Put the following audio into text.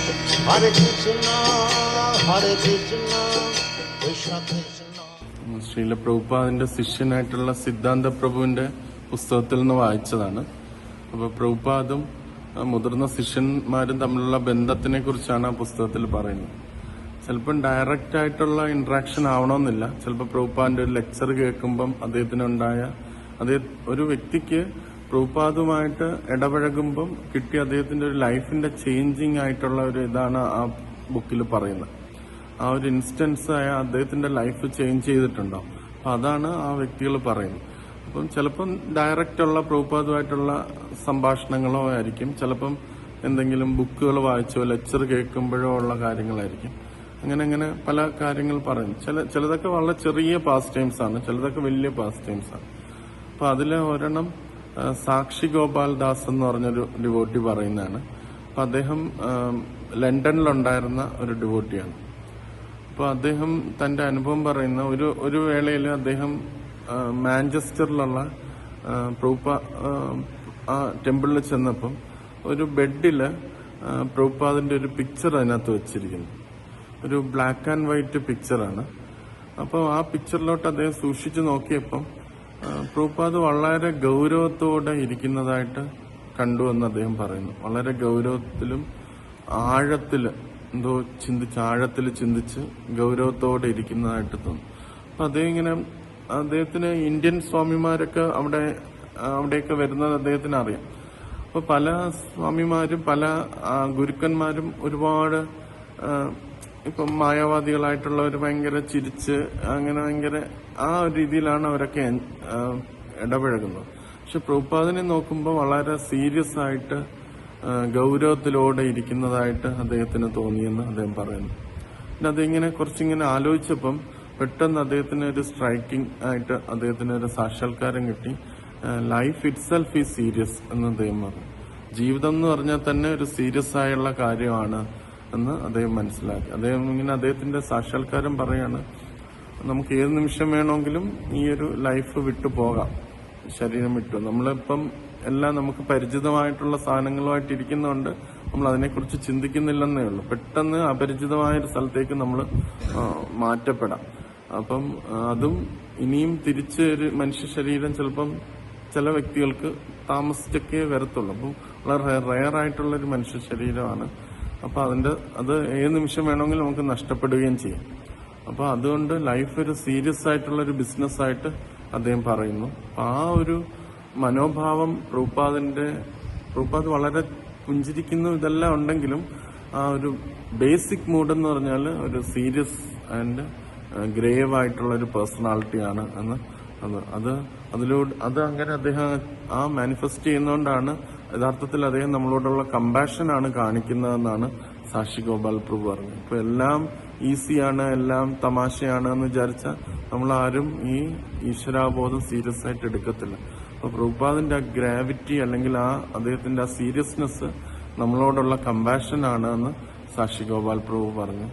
Hare Krishna, Hare Krishna, Krishna Krishna. Srila പ്രഭുപാദിന്റെ ശിഷ്യനായിട്ടുള്ള സിദ്ധാന്ത പ്രഭുവിന്റെ പുസ്തകത്തിൽ നിന്ന് വായിച്ചതാണ്. അപ്പോൾ പ്രഭുപാദും മുതിർന്ന ശിഷ്യന്മാരും തമ്മിലുള്ള ബന്ധത്തിനെ കുറിച്ചാണ് ആ പുസ്തകത്തിൽ പറയുന്നത്. ചിലപ്പം ഡയറക്റ്റ് ആയിട്ടുള്ള ഇന്ററാക്ഷൻ ആവണമെന്നില്ല. ചിലപ്പോൾ പ്രഭുപാദിന്റെ ഒരു ലെക്ചർ കേൾക്കുമ്പം അദ്ദേഹത്തിനുണ്ടായ ഒരു വ്യക്തിക്ക് പ്രഭുപാദുമായിട്ട് ഇടപഴകുമ്പം കിട്ടിയ അദ്ദേഹത്തിന്റെ ഒരു ലൈഫിന്റെ ചേഞ്ചിങ് ആയിട്ടുള്ള ഒരു ഇതാണ് ആ ബുക്കിൽ പറയുന്നത്. ആ ഒരു ഇൻസ്റ്റൻസ് ആയ അദ്ദേഹത്തിന്റെ ലൈഫ് ചേഞ്ച് ചെയ്തിട്ടുണ്ടോ, അപ്പൊ അതാണ് ആ വ്യക്തികൾ പറയുന്നത്. അപ്പം ചിലപ്പം ഡയറക്റ്റ് ഉള്ള പ്രഭുപാദുമായിട്ടുള്ള സംഭാഷണങ്ങളോ ആയിരിക്കും, ചിലപ്പം എന്തെങ്കിലും ബുക്കുകൾ വായിച്ചോ ലെക്ചർ കേൾക്കുമ്പോഴോ ഉള്ള കാര്യങ്ങളായിരിക്കും. അങ്ങനെ പല കാര്യങ്ങൾ പറയും. ചിലതൊക്കെ വളരെ ചെറിയ പാസ് ടൈംസ് ആണ്, ചിലതൊക്കെ വലിയ പാസ് ടൈംസ് ആണ്. അപ്പൊ അതിലെ ഒരെണ്ണം സാക്ഷി ഗോപാൽ ദാസ് എന്ന് പറഞ്ഞൊരു ഡിവോട്ടി പറയുന്നതാണ്. അപ്പൊ അദ്ദേഹം ലണ്ടനിലുണ്ടായിരുന്ന ഒരു ഡിവോട്ടിയാണ്. അപ്പൊ അദ്ദേഹം തന്റെ അനുഭവം പറയുന്ന ഒരു വേളയിൽ അദ്ദേഹം മാഞ്ചസ്റ്ററിലുള്ള ടെമ്പിളിൽ ചെന്നപ്പം ഒരു ബെഡില് പ്രഭുപാദിന്റെ ഒരു പിക്ചർ അതിനകത്ത് വെച്ചിരിക്കുന്നു. ഒരു ബ്ലാക്ക് ആൻഡ് വൈറ്റ് പിക്ചറാണ്. അപ്പോൾ ആ പിക്ചറിലോട്ട് അദ്ദേഹം സൂക്ഷിച്ചു നോക്കിയപ്പം പ്രഭുപാദ് വളരെ ഗൗരവത്തോടെ ഇരിക്കുന്നതായിട്ട് കണ്ടുവെന്ന് അദ്ദേഹം പറയുന്നു. വളരെ ഗൗരവത്തിലും ആഴത്തില് എന്തോ ആഴത്തിൽ ചിന്തിച്ച് ഗൗരവത്തോടെ ഇരിക്കുന്നതായിട്ട് തോന്നും. അപ്പൊ അദ്ദേഹത്തിന് ഇന്ത്യൻ സ്വാമിമാരൊക്കെ അവിടെയൊക്കെ വരുന്നത് അദ്ദേഹത്തിന് അറിയാം. അപ്പൊ പല സ്വാമിമാരും പല ഗുരുക്കന്മാരും ഒരുപാട് ഇപ്പം മായാവാദികളായിട്ടുള്ളവർ ഭയങ്കര ചിരിച്ച് അങ്ങനെ ഭയങ്കര ആ ഒരു രീതിയിലാണ് അവരൊക്കെ ഇടപഴകുന്നത്. പക്ഷെ പ്രഭുപാദിനെ നോക്കുമ്പോൾ വളരെ സീരിയസ് ആയിട്ട് ഗൗരവത്തിലൂടെ ഇരിക്കുന്നതായിട്ട് അദ്ദേഹത്തിന് തോന്നിയെന്ന് അദ്ദേഹം പറയുന്നു. പിന്നെ അതിങ്ങനെ കുറച്ചിങ്ങനെ ആലോചിച്ചപ്പം പെട്ടെന്ന് അദ്ദേഹത്തിന് ഒരു സ്ട്രൈക്കിംഗ് ആയിട്ട് അദ്ദേഹത്തിന് ഒരു സാക്ഷാത്കാരം കിട്ടി. Life it self is serious എന്ന് അദ്ദേഹം പറഞ്ഞു. ജീവിതം എന്ന് പറഞ്ഞാൽ തന്നെ ഒരു സീരിയസ് ആയുള്ള കാര്യമാണ് എന്ന് അദ്ദേഹം മനസ്സിലാക്കി. അദ്ദേഹത്തിന്റെ സാക്ഷാത്കാരം പറയാണ്, നമുക്ക് ഏത് നിമിഷം വേണമെങ്കിലും ഈ ഒരു ലൈഫ് വിട്ടു പോകാം, ശരീരം വിട്ടു. നമ്മളിപ്പം എല്ലാം നമുക്ക് പരിചിതമായിട്ടുള്ള സാധനങ്ങളുമായിട്ട് ഇരിക്കുന്നതുകൊണ്ട് നമ്മൾ അതിനെക്കുറിച്ച് ചിന്തിക്കുന്നില്ലെന്നേ ഉള്ളൂ. പെട്ടെന്ന് അപരിചിതമായൊരു സ്ഥലത്തേക്ക് നമ്മൾ മാറ്റപ്പെടാം. അപ്പം അതും ഇനിയും തിരിച്ച് ഒരു മനുഷ്യ ശരീരം ചിലപ്പം ചില വ്യക്തികൾക്ക് താമസിച്ചൊക്കെ വരത്തുള്ളൂ. അപ്പം വളരെ റെയർ ആയിട്ടുള്ള ഒരു മനുഷ്യ ശരീരമാണ്. അപ്പൊ അത് ഏത് നിമിഷം വേണമെങ്കിലും നമുക്ക് നഷ്ടപ്പെടുകയും ചെയ്യും. അപ്പൊ അതുകൊണ്ട് ലൈഫ് ഒരു സീരിയസ് ആയിട്ടുള്ള ഒരു ബിസിനസ് ആയിട്ട് അദ്ദേഹം പറയുന്നു. അപ്പൊ ആ ഒരു മനോഭാവം പ്രഭുപാദ് വളരെ പുഞ്ചിരിക്കുന്നു ഇതെല്ലാം ഉണ്ടെങ്കിലും ആ ഒരു ബേസിക് മൂഡ് എന്ന് പറഞ്ഞാൽ ഒരു സീരിയസ് ആൻഡ് ഗ്രേവ് ആയിട്ടുള്ള ഒരു പേഴ്സണാലിറ്റിയാണ് എന്ന് അങ്ങനെ അദ്ദേഹം ആ മാനിഫെസ്റ്റ് ചെയ്യുന്നതുകൊണ്ടാണ് യഥാർത്ഥത്തിൽ അദ്ദേഹം നമ്മളോടുള്ള കമ്പാഷനാണ് കാണിക്കുന്നതെന്നാണ് സാക്ഷി ഗോപാൽ പ്രഭു പറഞ്ഞത്. ഇപ്പൊ എല്ലാം ഈസിയാണ്, എല്ലാം തമാശയാണ് എന്ന് വിചാരിച്ചാൽ നമ്മളാരും ഈ ഈശ്വരാബോധം സീരിയസ് ആയിട്ട് എടുക്കത്തില്ല. അപ്പൊ പ്രഭുപാദിന്റെ ആ ഗ്രാവിറ്റി അല്ലെങ്കിൽ അദ്ദേഹത്തിന്റെ ആ സീരിയസ്നെസ് നമ്മളോടുള്ള കമ്പാഷൻ ആണ് എന്ന് സാക്ഷി ഗോപാൽ പ്രഭു പറഞ്ഞു.